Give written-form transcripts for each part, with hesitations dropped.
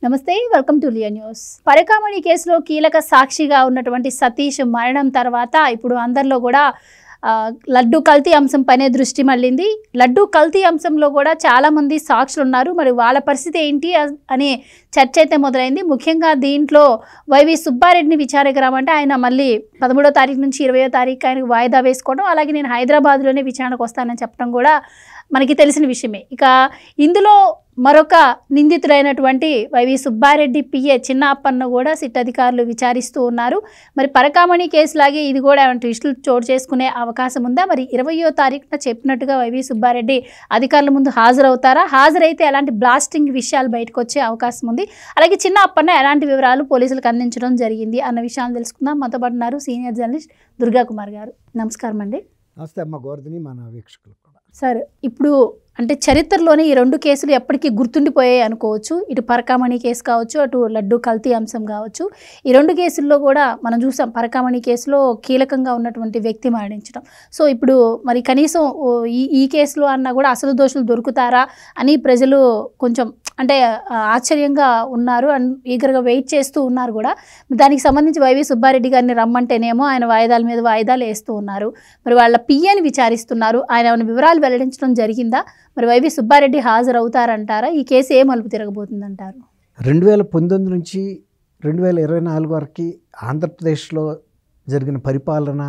నమస్తే, welcome to Liya news. Parakamani కేసులో కీలక సాక్షిగా ఉన్నటువంటి సతీష్ మరణం తర్వాత ఇప్పుడు అందరిలో కూడా లడ్డు కల్తీ అంశం పైనే దృష్టి మళ్ళింది. లడ్డు కల్తీ అంశంలో కూడా చాలామంది సాక్షులు ఉన్నారు. మరి వాళ్ళ పరిస్థితి ఏంటి అనే చర్చ అయితే మొదలైంది. ముఖ్యంగా దీంట్లో వైవి సుబ్బారెడ్డిని విచారణకు రమ్మంటే ఆయన మళ్ళీ 13వ తారీఖు నుంచి 20వ తారీఖు ఆయనకు వాయిదా వేసుకోవడం, అలాగే నేను హైదరాబాద్లోనే విచారణకు వస్తానని చెప్పడం కూడా మనకి తెలిసిన విషయమే. ఇక ఇందులో మరొక నిందితుడైనటువంటి వైవి సుబ్బారెడ్డి పిఏ చిన్న అప్పన్న కూడా సిట్ అధికారులు విచారిస్తూ ఉన్నారు. మరి పరకామణి కేసులాగే ఇది కూడా ఏమైనా ట్విస్టులు చోటు చేసుకునే అవకాశం ఉందా? మరి 20వ తారీఖున చెప్పినట్టుగా వైవి సుబ్బారెడ్డి అధికారుల ముందు హాజరవుతారా? హాజరైతే ఎలాంటి బ్లాస్టింగ్ విషయాలు బయటకు వచ్చే అవకాశం ఉంది? అలాగే చిన్న అప్పన్న ఎలాంటి వివరాలు పోలీసులకు అందించడం జరిగింది అన్న విషయాలు తెలుసుకుందాం. మనతో పాటు ఉన్నారు సీనియర్ జర్నలిస్ట్ దుర్గా కుమార్ గారు. నమస్కారం అండి. నమస్తే అమ్మ గోవర్ధని, మన వీక్షకులు కూడా. సార్, ఇప్పుడు అంటే చరిత్రలోనే ఈ రెండు కేసులు ఎప్పటికీ గుర్తుండిపోయాయి అనుకోవచ్చు. ఇటు పరకామణి కేసు కావచ్చు, అటు లడ్డు కల్తీ అంశం కావచ్చు. ఈ రెండు కేసుల్లో కూడా మనం చూసాం, పరకామణి కేసులో కీలకంగా ఉన్నటువంటి వ్యక్తి మరణించడం. సో ఇప్పుడు మరి కనీసం ఈ కేసులో అన్నా కూడా అసలు దోషులు దొరుకుతారా అని ప్రజలు కొంచెం అంటే ఆశ్చర్యంగా ఉన్నారు అండ్ ఈగర్గా వెయిట్ చేస్తూ ఉన్నారు కూడా. దానికి సంబంధించి వైవి సుబ్బారెడ్డి గారిని రమ్మంటేనేమో ఆయన వాయిదాల మీద వాయిదాలు వేస్తూ ఉన్నారు. మరి వాళ్ళ పిఏని విచారిస్తున్నారు. ఆయన ఏమైనా వివరాలు వెల్లడించడం జరిగిందా? మరి వైవి సుబ్బారెడ్డి హాజరవుతారంటారా? ఈ కేసు ఏ మలుపు తిరగబోతుందంటారు? 2019 నుంచి 2024 వరకు ఆంధ్రప్రదేశ్లో జరిగిన పరిపాలన,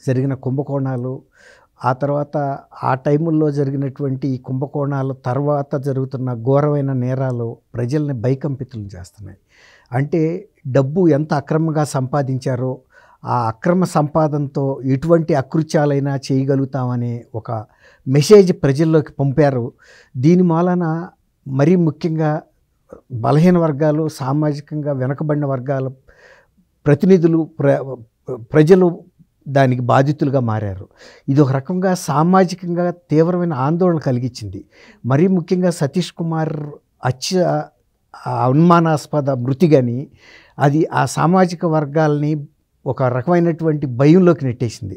జరిగిన కుంభకోణాలు, ఆ తర్వాత ఆ టైముల్లో జరిగినటువంటి కుంభకోణాల తర్వాత జరుగుతున్న ఘోరమైన నేరాలు ప్రజల్ని భయకంపితులు చేస్తున్నాయి. అంటే డబ్బు ఎంత అక్రమంగా సంపాదించారో ఆ అక్రమ సంపాదనతో ఎటువంటి అకృత్యాలైనా చేయగలుగుతామనే ఒక మెసేజ్ ప్రజల్లోకి పంపారు. దీని మూలన మరీ ముఖ్యంగా బలహీన వర్గాలు, సామాజికంగా వెనుకబడిన వర్గాల ప్రతినిధులు, ప్రజలు దానికి బాధితులుగా మారారు. ఇది ఒక రకంగా సామాజికంగా తీవ్రమైన ఆందోళన కలిగించింది. మరీ ముఖ్యంగా సతీష్ కుమార్ అనుమానాస్పద మృతి కానీ అది ఆ సామాజిక వర్గాల్ని ఒక రకమైనటువంటి భయంలోకి నెట్టేసింది.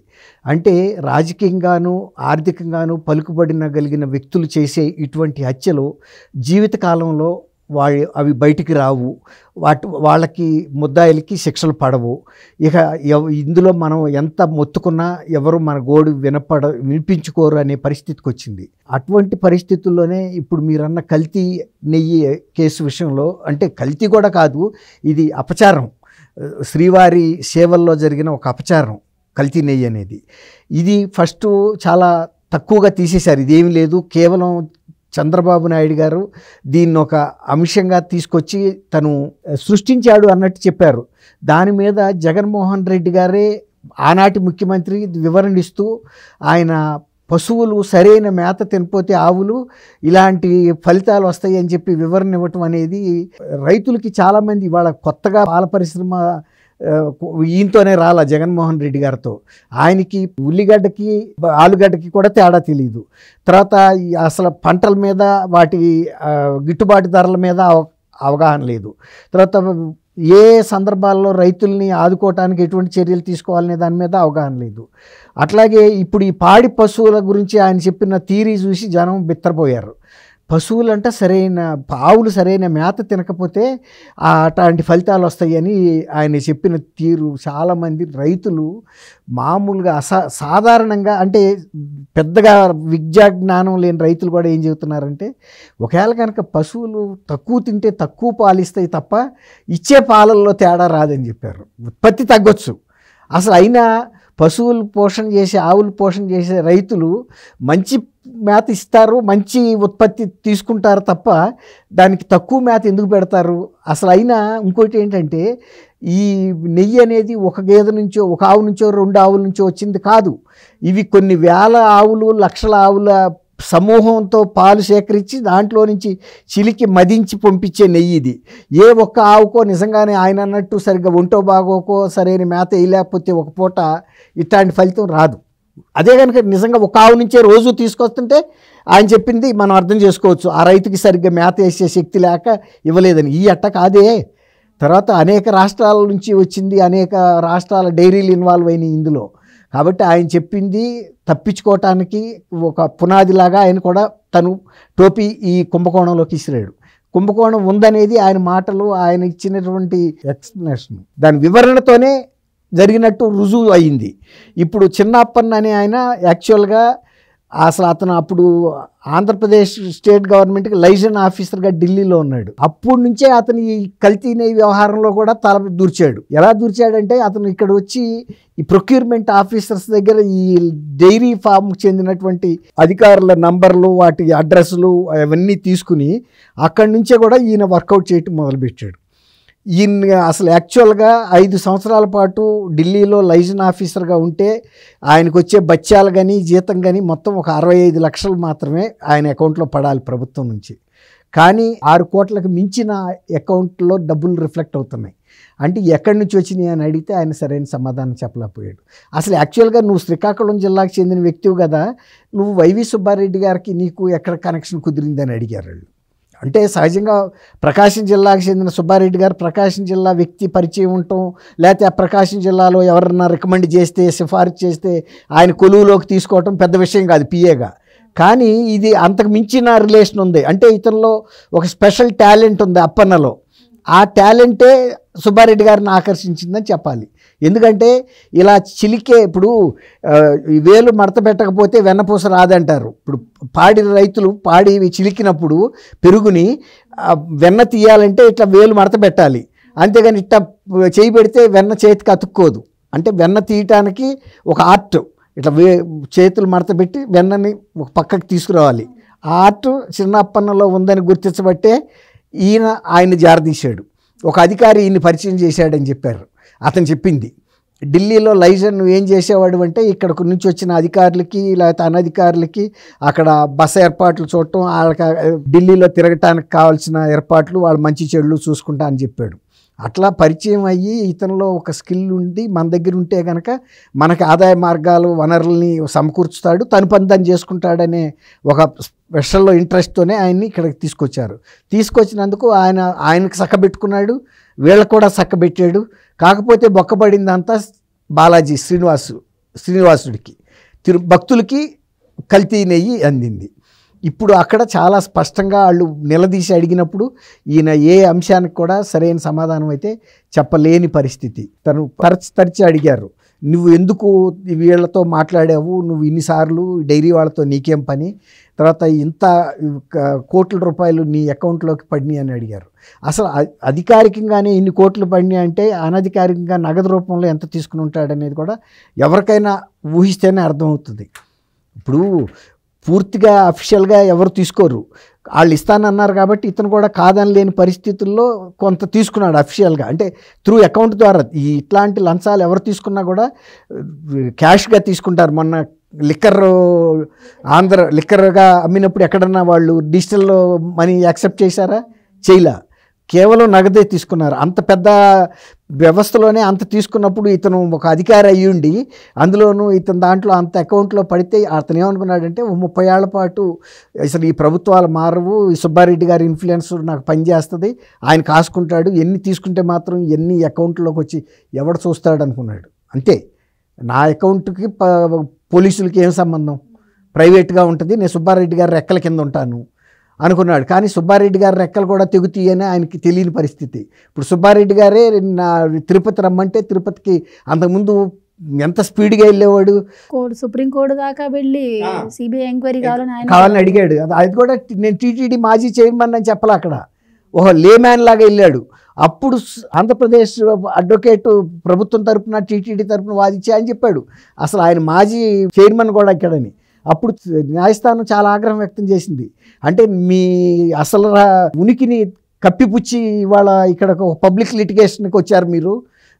అంటే రాజకీయంగాను ఆర్థికంగాను పలుకుబడినగలిగిన వ్యక్తులు చేసే ఇటువంటి హత్యలు జీవితకాలంలో అవి బయటికి రావు, వాళ్ళకి ముద్దాయిలకి శిక్షలు పడవు. ఇక ఇందులో మనం ఎంత మొత్తుకున్నా ఎవరు మన గోడు వినిపించుకోరు అనే పరిస్థితికి వచ్చింది. అటువంటి పరిస్థితుల్లోనే ఇప్పుడు మీరన్న కల్తీ నెయ్యి కేసు విషయంలో, అంటే కల్తీ కూడా కాదు, ఇది అపచారం, శ్రీవారి సేవల్లో జరిగిన ఒక అపచారం కల్తీ నెయ్యి అనేది. ఇది ఫస్ట్ చాలా తక్కువగా తీసేశారు. ఇదేమి లేదు, కేవలం చంద్రబాబు నాయుడు గారు దీన్ని ఒక అంశంగా తీసుకొచ్చి తను సృష్టించాడు అన్నట్టు చెప్పారు. దాని మీద జగన్మోహన్ రెడ్డి గారే ఆనాటి ముఖ్యమంత్రి వివరణ ఇస్తూ ఆయన పశువులు సరైన మేత తినపోతే ఆవులు ఇలాంటి ఫలితాలు వస్తాయి అని చెప్పి వివరణ ఇవ్వటం అనేది రైతులకి చాలామంది ఇవాళ కొత్తగా పాల పరిశ్రమ ఈయనతోనే రాలా జగన్మోహన్ రెడ్డి గారితో. ఆయనకి ఉల్లిగడ్డకి ఆలుగడ్డకి కూడా తేడా తెలియదు. తర్వాత అసలు పంటల మీద వాటి గిట్టుబాటు ధరల మీద అవగాహన లేదు. తర్వాత ఏ సందర్భాల్లో రైతుల్ని ఆదుకోవటానికి ఎటువంటి చర్యలు తీసుకోవాలనే దాని మీద అవగాహన లేదు. అట్లాగే ఇప్పుడు ఈ పాడి పశువుల గురించి ఆయన చెప్పిన థియరీ చూసి జనం బిత్తరపోయారు. పశువులంటే ఆవులు సరైన మేత తినకపోతే అట్లాంటి ఫలితాలు వస్తాయని ఆయన చెప్పిన తీరు చాలామంది రైతులు మామూలుగా సాధారణంగా, అంటే పెద్దగా విద్యా జ్ఞానం లేని రైతులు కూడా ఏం చెబుతున్నారంటే, ఒకవేళ కనుక పశువులు తక్కువ తింటే తక్కువ పాలిస్తాయి తప్ప ఇచ్చే పాలల్లో తేడా రాదని చెప్పారు. ఉత్పత్తి తగ్గొచ్చు, అసలు అయినా పశువులు పోషణ చేసే, ఆవులు పోషణ చేసే రైతులు మంచి మేత ఇస్తారు, మంచి ఉత్పత్తి తీసుకుంటారు తప్ప దానికి తక్కువ మేత ఎందుకు పెడతారు? అసలు అయినా ఇంకోటి ఏంటంటే, ఈ నెయ్యి అనేది ఒక గేదె నుంచో, ఒక ఆవు నుంచో, 2 ఆవుల నుంచో వచ్చింది కాదు. ఇవి కొన్ని వేల ఆవులు, లక్షల ఆవుల సమూహంతో పాలు సేకరించి దాంట్లో నుంచి చిలికి మదించి పంపించే నెయ్యి ఇది. ఏ ఒక్క ఆవుకో నిజంగానే ఆయన అన్నట్టు సరిగ్గా ఒంటో బాగోకో సరైన మేత వేయలేకపోతే ఒక పూట ఇట్లాంటి ఫలితం రాదు. అదే కనుక నిజంగా ఒక ఆవు నుంచే రోజు తీసుకొస్తుంటే ఆయన చెప్పింది మనం అర్థం చేసుకోవచ్చు, ఆ రైతుకి సరిగ్గా మేత వేసే శక్తి లేక ఇవ్వలేదని. ఈ అట్ట కాదే. తర్వాత అనేక రాష్ట్రాల నుంచి వచ్చింది, అనేక రాష్ట్రాల డైరీలు ఇన్వాల్వ్ అయినాయి ఇందులో. కాబట్టి ఆయన చెప్పింది తప్పించుకోవటానికి ఒక పునాదిలాగా ఆయన కూడా తను టోపీ ఈ కుంభకోణంలోకి ఇసిరాడు. కుంభకోణం ఉందనేది ఆయన మాటలు, ఆయన ఇచ్చినటువంటి ఎక్స్ప్లెనేషన్, దాని వివరణతోనే జరిగినట్టు రుజువు అయింది. ఇప్పుడు చిన్నప్పన్న అనే ఆయన యాక్చువల్గా అసలు అతను అప్పుడు ఆంధ్రప్రదేశ్ స్టేట్ గవర్నమెంట్కి లైజన్ ఆఫీసర్గా ఢిల్లీలో ఉన్నాడు. అప్పటి నుంచే అతను ఈ కల్తీ నెయ్యి వ్యవహారంలో కూడా తల దూర్చాడు. ఎలా దూర్చాడంటే అతను ఇక్కడ వచ్చి ఈ ప్రొక్యూర్మెంట్ ఆఫీసర్స్ దగ్గర ఈ డైరీ ఫామ్కి చెందినటువంటి అధికారుల నంబర్లు, వాటి అడ్రస్లు అవన్నీ తీసుకుని అక్కడి నుంచే కూడా ఈయన వర్కౌట్ చేయటం మొదలుపెట్టాడు. ఈయన అసలు యాక్చువల్గా 5 సంవత్సరాల పాటు ఢిల్లీలో లైజన్ ఆఫీసర్గా ఉంటే ఆయనకు వచ్చే బత్యాలు కానీ జీతం కానీ మొత్తం ఒక 65 లక్షలు మాత్రమే ఆయన అకౌంట్లో పడాలి ప్రభుత్వం నుంచి. కానీ 6 కోట్లకు మించిన అకౌంట్లో డబ్బులు రిఫ్లెక్ట్ అవుతున్నాయి. అంటే ఎక్కడి నుంచి వచ్చినాయి అని అడిగితే ఆయన సరైన సమాధానం చెప్పలేకపోయాడు. అసలు యాక్చువల్గా నువ్వు శ్రీకాకుళం జిల్లాకు చెందిన వ్యక్తివి కదా, నువ్వు వైవి సుబ్బారెడ్డి గారికి నీకు ఎక్కడ కనెక్షన్ కుదిరిందని అడిగారు వాళ్ళు. అంటే సహజంగా ప్రకాశం జిల్లాకు చెందిన సుబ్బారెడ్డి గారు ప్రకాశం జిల్లా వ్యక్తి పరిచయం ఉండటం, లేకపోతే ఆ ప్రకాశం జిల్లాలో ఎవరన్నా రికమెండ్ చేస్తే, సిఫారసు చేస్తే ఆయన కొలువులోకి తీసుకోవటం పెద్ద విషయం కాదు పిఏగా. కానీ ఇది అంతకు మించిన రిలేషన్ ఉంది. అంటే ఇతనిలో ఒక స్పెషల్ టాలెంట్ ఉంది అప్పన్నలో. ఆ టాలెంటే సుబ్బారెడ్డి గారిని ఆకర్షించిందని చెప్పాలి. ఎందుకంటే ఇలా చిలికే, ఇప్పుడు వేలు మడత పెట్టకపోతే వెన్నపూస రాదంటారు. ఇప్పుడు పాడి రైతులు పాడి చిలికినప్పుడు పెరుగుని వెన్న తీయాలంటే ఇట్లా వేలు మడత పెట్టాలి, అంతేగాని ఇట్లా చేయి పెడితే వెన్న చేతికి అతుక్కోదు. అంటే వెన్న తీయటానికి ఒక ఆర్ట్, ఇట్లా చేతులు మడత పెట్టి వెన్నని ఒక పక్కకి తీసుకురావాలి. ఆ ఆర్ట్ చిన్నప్పన్నలో ఉందని గుర్తించబట్టే ఆయన జారదీశాడు. ఒక అధికారి ఈయన్ని పరిచయం చేశాడని చెప్పారు. అతను చెప్పింది ఢిల్లీలో లైజన్ నువ్వు ఏం చేసేవాడు అంటే ఇక్కడ నుంచి వచ్చిన అధికారులకి లేకపోతే అనధికారులకి అక్కడ బస ఏర్పాట్లు చూడటం, వాళ్ళకి ఢిల్లీలో తిరగటానికి కావాల్సిన ఏర్పాట్లు, వాళ్ళ మంచి చెడులు చూసుకుంటా అని చెప్పాడు. అట్లా పరిచయం అయ్యి ఇతనిలో ఒక స్కిల్ ఉండి మన దగ్గర ఉంటే కనుక మనకి ఆదాయ మార్గాలు, వనరుల్ని సమకూర్చుతాడు, తను పని తను చేసుకుంటాడనే ఒక స్పెషల్లో ఇంట్రెస్ట్తోనే ఆయన్ని ఇక్కడికి తీసుకొచ్చారు. తీసుకొచ్చినందుకు ఆయనకు చక్కబెట్టుకున్నాడు, వీళ్ళకు కూడా చక్కబెట్టాడు. కాకపోతే బొక్కబడిందంతా బాలాజీ శ్రీనివాసుడికి, భక్తులకి కల్తీ నెయ్యి అందింది. ఇప్పుడు అక్కడ చాలా స్పష్టంగా వాళ్ళు నిలదీసి అడిగినప్పుడు ఈయన ఏ అంశానికి కూడా సరైన సమాధానం అయితే చెప్పలేని పరిస్థితి. తను తరచి అడిగారు, నువ్వు ఎందుకు వీళ్ళతో మాట్లాడావు, నువ్వు ఇన్నిసార్లు డైరీ వాళ్ళతో నీకేం పని, తర్వాత ఇంత కోట్ల రూపాయలు నీ అకౌంట్లోకి పడినాయి అని అడిగారు. అసలు అధికారికంగానే ఇన్ని కోట్లు పడినాయి అంటే అనధికారికంగా నగదు రూపంలో ఎంత తీసుకుని ఉంటాడనేది కూడా ఎవరికైనా ఊహిస్తేనే అర్థమవుతుంది. ఇప్పుడు పూర్తిగా అఫీషియల్గా ఎవరు తీసుకోరు, వాళ్ళు ఇస్తానన్నారు కాబట్టి ఇతను కూడా కాదని లేని పరిస్థితుల్లో కొంత తీసుకున్నాడు అఫీషియల్గా. అంటే త్రూ అకౌంట్ ద్వారా ఇట్లాంటి లంచాలు ఎవరు తీసుకున్నా కూడా క్యాష్గా తీసుకుంటారు. మొన్న లిక్కర్గా అమ్మినప్పుడు ఎక్కడన్నా వాళ్ళు డిజిటల్ మనీ యాక్సెప్ట్ చేశారా? చేయలే, కేవలం నగదే తీసుకున్నారు. అంత పెద్ద వ్యవస్థలోనే అంత తీసుకున్నప్పుడు ఇతను ఒక అధికారి అయ్యుండి అందులోనూ ఇతను దాంట్లో అంత అకౌంట్లో పడితే అతను ఏమనుకున్నాడంటే 30 ఏళ్ల పాటు అసలు ఈ ప్రభుత్వాలు మారవు, ఈ సుబ్బారెడ్డి గారి ఇన్ఫ్లుయెన్స్ నాకు పనిచేస్తుంది, ఆయన కాసుకుంటాడు, ఎన్ని తీసుకుంటే మాత్రం ఎన్ని అకౌంట్లోకి వచ్చి ఎవడు చూస్తాడు అనుకున్నాడు. అంతే, నా అకౌంట్కి పోలీసులకి ఏం సంబంధం, ప్రైవేట్గా ఉంటుంది, నేను సుబ్బారెడ్డి గారి రెక్కల కింద ఉంటాను అనుకున్నాడు. కానీ సుబ్బారెడ్డి గారి రెక్కలు కూడా తెగుతాయని ఆయనకి తెలియని పరిస్థితి. ఇప్పుడు సుబ్బారెడ్డి గారే నా తిరుపతి రమ్మంటే తిరుపతికి అంతకుముందు ఎంత స్పీడ్గా వెళ్ళేవాడు, సుప్రీంకోర్టు దాకా వెళ్ళి సిబిఐ ఎంక్వైరీ కావాలని అడిగాడు. అది కూడా నేను టీటీడీ మాజీ చైర్మన్ అని చెప్పలే, అక్కడ ఒక లేమ్యాన్ లాగా వెళ్ళాడు. అప్పుడు ఆంధ్రప్రదేశ్ అడ్వకేటు ప్రభుత్వం తరపున టీటీడీ తరపున వాదించి అని చెప్పాడు. అసలు ఆయన మాజీ చైర్మన్ కూడా ఇక్కడని. అప్పుడు న్యాయస్థానం చాలా ఆగ్రహం వ్యక్తం చేసింది. అంటే మీ అసలు ఉనికిని కప్పిపుచ్చి ఇవాళ ఇక్కడ ఒక పబ్లిక్ లిటిగేషన్కి వచ్చారు,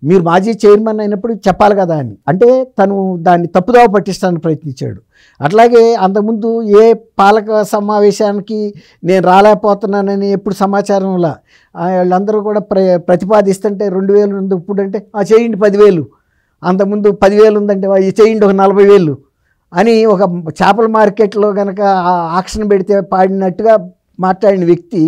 మీరు మాజీ చైర్మన్ అయినప్పుడు చెప్పాలి కదా అని. అంటే తను దాన్ని తప్పుదావ పట్టిస్తానికి ప్రయత్నించాడు. అట్లాగే అంతకుముందు ఏ పాలక సమావేశానికి నేను రాలేకపోతున్నానని ఎప్పుడు సమాచారంలా వాళ్ళందరూ కూడా ప్రతిపాదిస్తుంటే 2000 ఉంది, ఇప్పుడు అంటే చేయండి 10,000, అంతకుముందు 10,000 ఉందంటే చేయండి ఒక 40,000 అని ఒక చేపల మార్కెట్లో కనుక ఆక్షన్ పెడితే పాడినట్టుగా మాట్లాడిన వ్యక్తి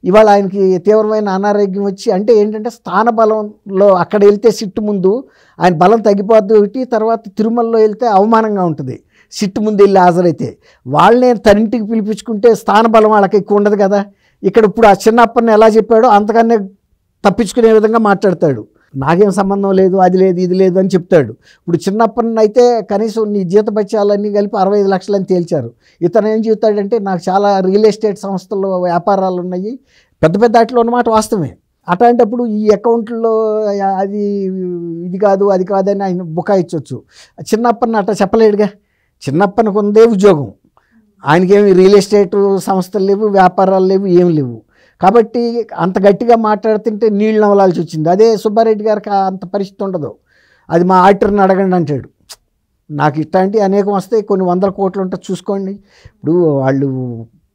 ఇవాళ ఆయనకి తీవ్రమైన అనారోగ్యం వచ్చి, అంటే ఏంటంటే స్థాన బలంలో అక్కడ వెళ్తే సిట్టు ముందు ఆయన బలం తగ్గిపోద్ది ఒకటి, తర్వాత తిరుమలలో వెళ్తే అవమానంగా ఉంటుంది సిట్టు ముందు వెళ్ళి హాజరైతే. వాళ్ళనే తనింటికి పిలిపించుకుంటే స్థాన బలం వాళ్ళకి ఎక్కువ ఉండదు కదా. ఇక్కడ ఇప్పుడు ఆ చిన్నప్పని ఎలా చెప్పాడో అంతకన్నా తప్పించుకునే విధంగా మాట్లాడతాడు. నాకేం సంబంధం లేదు, అది లేదు, ఇది లేదు అని చెప్తాడు. ఇప్పుడు చిన్నప్పని అయితే కనీసం నీ జీతభత్యాలన్నీ కలిపి 65 లక్షలని తేల్చారు. ఇతను ఏం చెప్తాడంటే నాకు చాలా రియల్ ఎస్టేట్ సంస్థల్లో వ్యాపారాలు ఉన్నాయి, పెద్ద పెద్ద వాటిలో ఉన్నమాట వాస్తవమే. అట్లాంటప్పుడు ఈ అకౌంట్లో అది ఇది కాదు అది కాదని ఆయన బుకాయించవచ్చు. చిన్నప్పని అట్లా చెప్పలేడుగా. చిన్నప్పనికి ఉందే ఉద్యోగం, ఆయనకేమి రియల్ ఎస్టేట్ సంస్థలు లేవు, వ్యాపారాలు లేవు, ఏమి లేవు. కాబట్టి అంత గట్టిగా మాట్లాడుతుంటే నీళ్ళు నవలాల్సి వచ్చింది. అదే సుబ్బారెడ్డి గారికి అంత పరిస్థితి ఉండదు. అది మా ఆడిటర్ని అడగండి అంటాడు. నాకు ఇట్లాంటి అనేకం వస్తాయి, కొన్ని 100 కోట్లు ఉంటే చూసుకోండి. ఇప్పుడు వాళ్ళు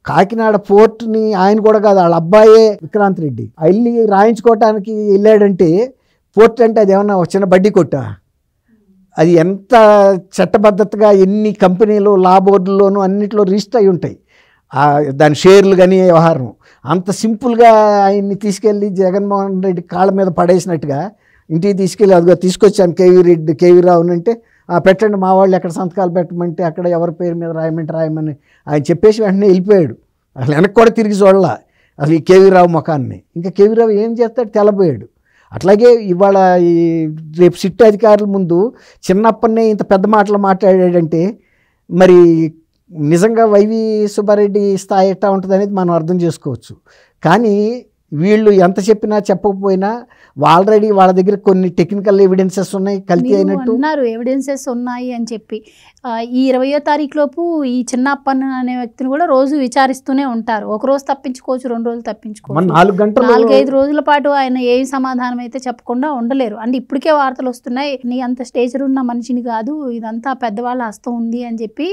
కాకినాడ పోర్టుని ఆయన కూడా కాదు, వాళ్ళ అబ్బాయే విక్రాంత్ రెడ్డి వెళ్ళి రాయించుకోవటానికి వెళ్ళాడంటే పోర్ట్ అంటే అది ఏమన్నా చిన్న బడ్డీ కొట్టా? అది ఎంత చట్టబద్ధతగా ఎన్ని కంపెనీలు లా బోర్డుల్లోనూ అన్నింటిలో రిజిస్టర్ అయి ఉంటాయి. దాని షేర్లు కానీ వ్యవహారం అంత సింపుల్గా ఆయన్ని తీసుకెళ్ళి జగన్మోహన్ రెడ్డి కాళ్ళ మీద పడేసినట్టుగా ఇంటికి తీసుకెళ్ళి అదిగో తీసుకొచ్చాను కేవీ రావుని అంటే పెట్టండి మా వాళ్ళు ఎక్కడ సంతకాలు పెట్టమంటే అక్కడ ఎవరి పేరు మీద రాయమని ఆయన చెప్పేసి వెంటనే వెళ్ళిపోయాడు. అసలు వెనక్కి కూడా తిరిగి చూడాల అసలు ఈ కేవీ రావు ముఖాన్ని. ఇంకా కేవీ రావు ఏం చేస్తాడు, తెల్లబోయాడు. అట్లాగే ఇవాళ ఈ రేపు సిట్ అధికారుల ముందు చిన్నప్పటినే ఇంత పెద్ద మాటలు మాట్లాడాడంటే మరి నిజంగా వైవి సుబ్బారెడ్డి స్థాయి ఎట్టా ఉంటుంది అనేది మనం అర్థం చేసుకోవచ్చు. కానీ వీళ్ళు ఎంత చెప్పినా చెప్పకపోయినా ఆల్రెడీ వాళ్ళ దగ్గర కొన్ని టెక్నికల్ ఎవిడెన్సెస్ ఉన్నాయి, కల్తీ అయినట్టు అన్నారు. ఎవిడెన్సెస్ ఉన్నాయి అని చెప్పి ఈ 20వ తారీఖు లోపు ఈ చిన్నప్పన్న అనే వ్యక్తిని కూడా రోజు విచారిస్తూనే ఉంటారు. ఒక రోజు తప్పించుకోవచ్చు, 2 రోజులు తప్పించుకోవచ్చు, 4-5 రోజుల పాటు ఆయన ఏ సమాధానం అయితే చెప్పకుండా ఉండలేరు. అంటే ఇప్పటికే వార్తలు వస్తున్నాయి, నీ అంత స్టేచర్ ఉన్న మనిషిని కాదు, ఇదంతా పెద్దవాళ్ళ హస్తం ఉంది అని చెప్పి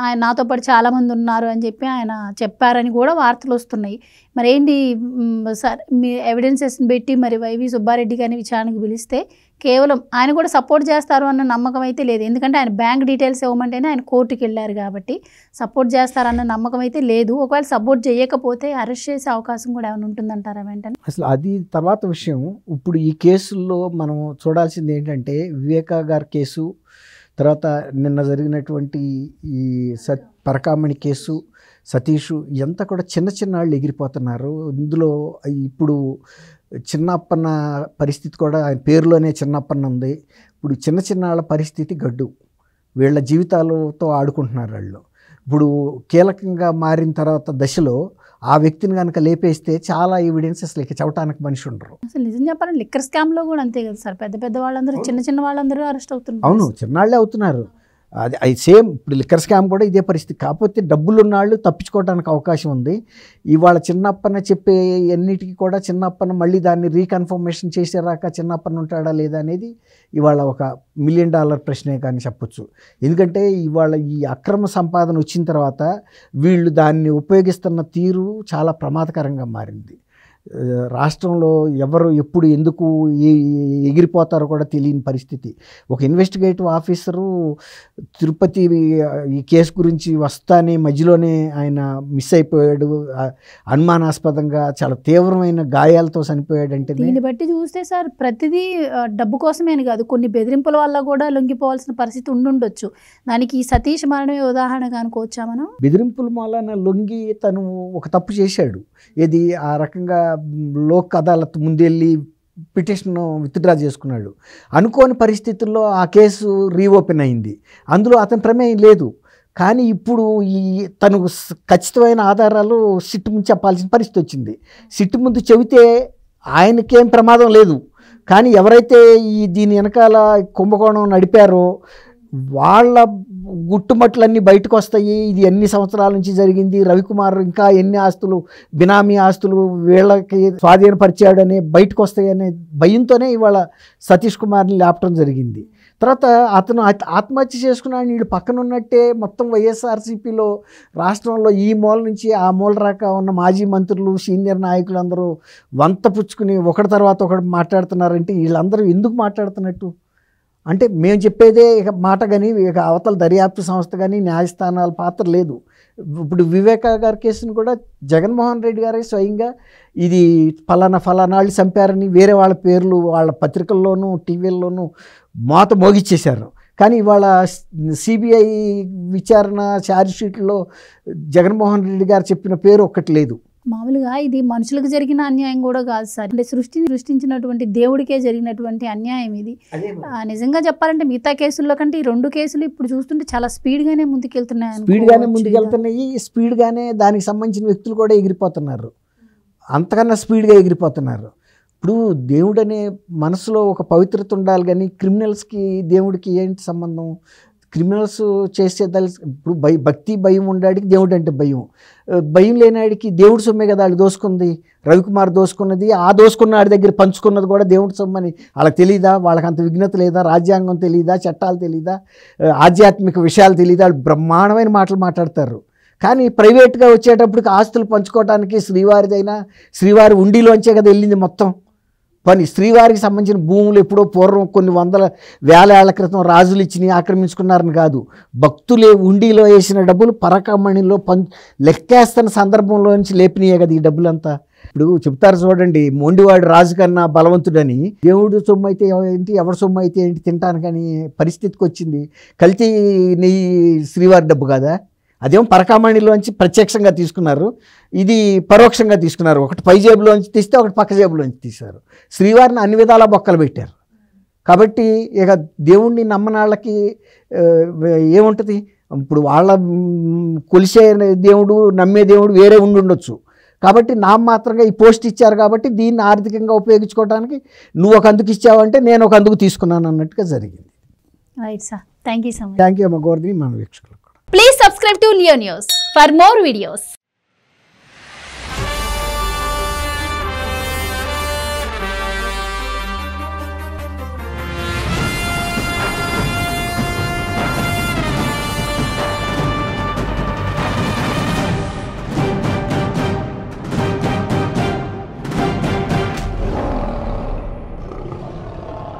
ఆయన నాతో పాటు చాలామంది ఉన్నారు అని చెప్పి ఆయన చెప్పారని కూడా వార్తలు వస్తున్నాయి. మరి ఏంటి సార్ మీ ఎవిడెన్సెస్ని పెట్టి మరి వైవి సుబ్బారెడ్డి గారిని విచారణకు పిలిస్తే కేవలం ఆయన కూడా సపోర్ట్ చేస్తారు అన్న నమ్మకం అయితే లేదు. ఎందుకంటే ఆయన బ్యాంక్ డీటెయిల్స్ ఇవ్వమంటేనే ఆయన కోర్టుకి వెళ్ళారు కాబట్టి సపోర్ట్ చేస్తారన్న నమ్మకం అయితే లేదు. ఒకవేళ సపోర్ట్ చేయకపోతే అరెస్ట్ చేసే అవకాశం కూడా ఏమైనా ఉంటుందంటారా వెంటనే? అసలు అది తర్వాత విషయం. ఇప్పుడు ఈ కేసుల్లో మనం చూడాల్సింది ఏంటంటే వివేకా గారి కేసు, తర్వాత నిన్న జరిగినటువంటి ఈ పరకామణి కేసు, సతీష్ ఎంత కూడా చిన్న వాళ్ళు ఎగిరిపోతున్నారు. ఇందులో ఇప్పుడు చిన్నప్పన్న పరిస్థితి కూడా ఆయన పేరులోనే చిన్నప్పన్న ఉంది. ఇప్పుడు చిన్నవాళ్ళ పరిస్థితి గడ్డు, వీళ్ళ జీవితాలతో ఆడుకుంటున్నారు వాళ్ళు. ఇప్పుడు కీలకంగా మారిన తర్వాత దశలో ఆ వ్యక్తిని కనుక లేపేస్తే చాలా ఎవిడెన్సెస్ లేక చెప్పడానికి మనిషి ఉండరు. అసలు నిజం చెప్పాలంటే లిక్కర్ స్కామ్లో కూడా అంతే కదా సార్, పెద్ద వాళ్ళందరూ చిన్న వాళ్ళందరూ అరెస్ట్ అవుతున్నారు. అవును, చిన్నాళ్ళే అవుతున్నారు. అది సేమ్ ఇప్పుడు లిక్కర్ స్కామ్ కూడా ఇదే పరిస్థితి. కాకపోతే డబ్బులు ఉన్న వాళ్ళు తప్పించుకోవడానికి అవకాశం ఉంది. ఇవాళ చిన్నప్పన్న చెప్పే అన్నిటికీ కూడా చిన్నప్పన్న మళ్ళీ దాన్ని రీకన్ఫర్మేషన్ చేసేరాక చిన్నప్పన్న ఉంటాడా లేదా అనేది ఇవాళ ఒక $1 మిలియన్ ప్రశ్నే కానీ చెప్పొచ్చు. ఎందుకంటే ఇవాళ ఈ అక్రమ సంపాదన వచ్చిన తర్వాత వీళ్ళు దాన్ని ఉపయోగిస్తున్న తీరు చాలా ప్రమాదకరంగా మారింది. రాష్ట్రంలో ఎవరు ఎప్పుడు ఎందుకు ఎగిరిపోతారో కూడా తెలియని పరిస్థితి. ఒక ఇన్వెస్టిగేటివ్ ఆఫీసరు తిరుపతి ఈ కేసు గురించి వస్తానే మధ్యలోనే ఆయన మిస్ అయిపోయాడు, అనుమానాస్పదంగా చాలా తీవ్రమైన గాయాలతో చనిపోయాడంటే దీన్ని బట్టి చూస్తే సార్ ప్రతిదీ డబ్బు కోసమే కాదు, కొన్ని బెదిరింపుల వల్ల కూడా లొంగిపోవాల్సిన పరిస్థితి ఉండుండొచ్చు. దానికి ఈ సతీష్ మరణమే ఉదాహరణగా అనుకోవచ్చా మనం? బెదిరింపుల మూలాన లొంగి తను ఒక తప్పు చేశాడు. ఏది ఆ రకంగా లోక్ అదాలత్ ముందెళ్ళి పిటిషన్ విత్డ్రా చేసుకున్నాడు. అనుకోని పరిస్థితుల్లో ఆ కేసు రీఓపెన్ అయింది. అందులో అతని ప్రమేయం లేదు. కానీ ఇప్పుడు ఈ తనకు ఖచ్చితమైన ఆధారాలు సిట్ ముందు చెప్పాల్సిన పరిస్థితి వచ్చింది. సిట్ ముందు చెబితే ఆయనకేం ప్రమాదం లేదు, కానీ ఎవరైతే దీని వెనకాల కుంభకోణం నడిపారో వాళ్ళ గుట్టుమట్లన్నీ బయటకు వస్తాయి. ఇది ఎన్ని సంవత్సరాల నుంచి జరిగింది, రవికుమార్ ఇంకా ఎన్ని ఆస్తులు బినామీ ఆస్తులు వీళ్ళకి స్వాధీనపరిచాడు అనే బయటకు వస్తాయనే భయంతోనే ఇవాళ సతీష్ కుమార్ని లేపటం జరిగింది. తర్వాత అతను ఆత్మహత్య చేసుకున్నాడు. వీళ్ళు పక్కన ఉన్నట్టే మొత్తం వైఎస్ఆర్సీపీలో రాష్ట్రంలో ఈ మూల నుంచి ఆ మూల రాక ఉన్న మాజీ మంత్రులు సీనియర్ నాయకులు అందరూ వంత పుచ్చుకుని ఒకటి తర్వాత ఒకటి మాట్లాడుతున్నారంటే వీళ్ళందరూ ఎందుకు మాట్లాడుతున్నట్టు? అంటే మేము చెప్పేదే ఇక మాట కానీ ఇక అవతల దర్యాప్తు సంస్థ కానీ న్యాయస్థానాల పాత్ర లేదు. ఇప్పుడు వివేకా గారి కేసును కూడా జగన్మోహన్ రెడ్డి గారే స్వయంగా ఇది ఫలానా వాళ్ళు చంపారని వేరే వాళ్ళ పేర్లు వాళ్ళ పత్రికల్లోనూ టీవీల్లోనూ మోత మోగిచ్చేశారు. కానీ ఇవాళ సిబిఐ విచారణ ఛార్జ్షీట్లో జగన్మోహన్ రెడ్డి గారు చెప్పిన పేరు ఒక్కటి లేదు. మామూలుగా ఇది మనుషులకు జరిగిన అన్యాయం కూడా కాదు సార్, అంటే సృష్టించినటువంటి దేవుడికే జరిగినటువంటి అన్యాయం ఇది. నిజంగా చెప్పాలంటే మిగతా కేసుల్లో కంటే ఈ 2 కేసులు ఇప్పుడు చూస్తుంటే చాలా స్పీడ్గానే ముందుకెళ్తున్నాయి. స్పీడ్గానే దానికి సంబంధించిన వ్యక్తులు కూడా ఎగిరిపోతున్నారు, అంతకన్నా స్పీడ్గా ఎగిరిపోతున్నారు. ఇప్పుడు దేవుడు అనే మనసులో ఒక పవిత్రత ఉండాలి, కానీ క్రిమినల్స్కి దేవుడికి ఏంటి సంబంధం? క్రిమినల్స్ ఇప్పుడు భక్తి భయం ఉండాడికి దేవుడు అంటే భయం లేనాడికి దేవుడి సొమ్మే కదా వాళ్ళు దోసుకుంది. రవికుమార్ దోసుకున్నది, ఆ దోసుకున్న ఆడి దగ్గర పంచుకున్నది కూడా దేవుడి సొమ్మని వాళ్ళకి తెలియదా? వాళ్ళకి అంత విఘ్నత లేదా? రాజ్యాంగం తెలియదా? చట్టాలు తెలియదా? ఆధ్యాత్మిక విషయాలు తెలియదా? వాళ్ళు బ్రహ్మాండమైన మాటలు మాట్లాడతారు. కానీ ప్రైవేట్గా వచ్చేటప్పటికి ఆస్తులు పంచుకోవడానికి శ్రీవారి ఉండిలోంచే కదా వెళ్ళింది మొత్తం పని. శ్రీవారికి సంబంధించిన భూములు ఎప్పుడో పూర్వం కొన్ని వేల ఏళ్ల క్రితం రాజులు ఇచ్చినాయి, ఆక్రమించుకున్నారని కాదు. భక్తులే ఉండిలో వేసిన డబ్బులు పరకమణిలో లెక్కేస్తున్న సందర్భంలో నుంచి లేపినాయే కదా ఈ డబ్బులంతా. ఇప్పుడు చెప్తారు చూడండి, మొండివాడు రాజు కన్నా బలవంతుడని. దేవుడు సొమ్ము అయితే ఏంటి, ఎవరి సొమ్ము అయితే ఏంటి తింటానికని పరిస్థితికి వచ్చింది. కల్తీ నెయ్యి శ్రీవారి డబ్బు కదా, అదేమో పరకామణిలోంచి ప్రత్యక్షంగా తీసుకున్నారు, ఇది పరోక్షంగా తీసుకున్నారు. ఒకటి పై జేబులోంచి తీస్తే ఒకటి పక్క జేబులోంచి తీశారు. శ్రీవారిని అన్ని విధాలా బొక్కలు పెట్టారు. కాబట్టి ఇక దేవుణ్ణి నమ్మనాళ్ళకి ఏముంటుంది? ఇప్పుడు వాళ్ళ కొలిసే దేవుడు నమ్మే దేవుడు వేరే ఉండొచ్చు. కాబట్టి నామమాత్రంగా ఈ పోస్ట్ ఇచ్చారు కాబట్టి దీన్ని ఆర్థికంగా ఉపయోగించుకోవడానికి నువ్వు ఒక అందుకు ఇచ్చావంటే నేను ఒక అందుకు తీసుకున్నాను అన్నట్టుగా జరిగింది. Right sir, thank you so much. Thank you అమ్మ గోవర్ధని, మన వీక్షకులకు. Please subscribe to Leo News for more videos.